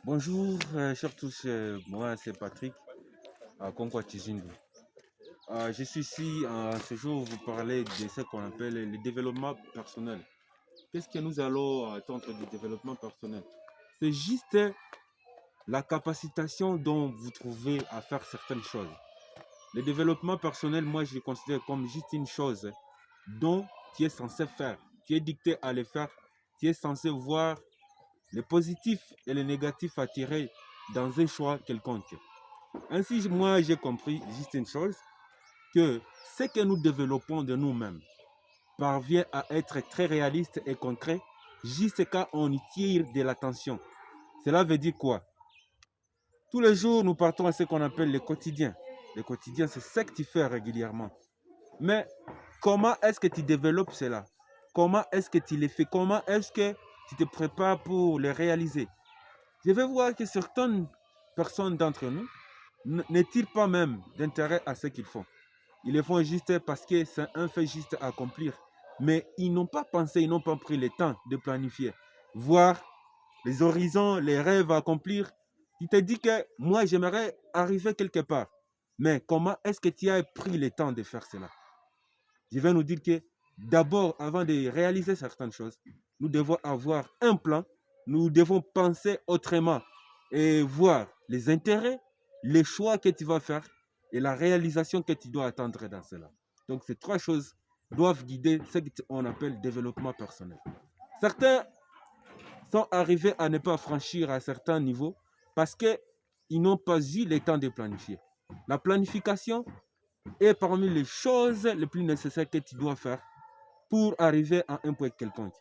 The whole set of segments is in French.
Bonjour, chers tous, moi c'est Patrick à Congo Chizindu. Je suis ici ce jour vous parler de ce qu'on appelle le développement personnel. Qu'est-ce que nous allons attendre du développement personnel? C'est juste la capacitation dont vous trouvez à faire certaines choses. Le développement personnel, moi je le considère comme juste une chose dont tu es censé faire. Tu es dicté à le faire. Tu es censé voir les positifs et les négatifs à tirer dans un choix quelconque. Ainsi, moi, j'ai compris juste une chose, que ce que nous développons de nous-mêmes parvient à être très réaliste et concret juste quand on y tire de l'attention. Cela veut dire quoi? Tous les jours, nous partons à ce qu'on appelle le quotidien. Le quotidien, c'est ce que tu fais régulièrement. Mais comment est-ce que tu développes cela? Comment est-ce que tu les fais? Comment est-ce que tu te prépares pour les réaliser? Je vais voir que certaines personnes d'entre nous ne tirent pas même d'intérêt à ce qu'ils font. Ils le font juste parce que c'est un fait juste à accomplir. Mais ils n'ont pas pensé, ils n'ont pas pris le temps de planifier. Voir les horizons, les rêves à accomplir. Tu te dis que moi, j'aimerais arriver quelque part. Mais comment est-ce que tu as pris le temps de faire cela? Je vais nous dire que d'abord, avant de réaliser certaines choses, nous devons avoir un plan. Nous devons penser autrement et voir les intérêts, les choix que tu vas faire et la réalisation que tu dois attendre dans cela. Donc, ces trois choses doivent guider ce qu'on appelle développement personnel. Certains sont arrivés à ne pas franchir à certains niveaux parce qu'ils n'ont pas eu le temps de planifier. La planification est parmi les choses les plus nécessaires que tu dois faire pour arriver à un point quelconque.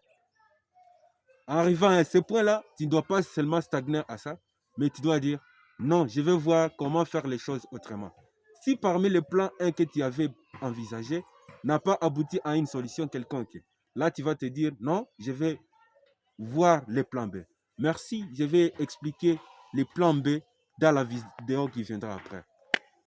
En arrivant à ce point-là, tu ne dois pas seulement stagner à ça, mais tu dois dire non, je vais voir comment faire les choses autrement. Si parmi les plans 1 que tu avais envisagé n'a pas abouti à une solution quelconque, là tu vas te dire non, je vais voir les plans B. Merci, je vais expliquer les plans B dans la vidéo qui viendra après.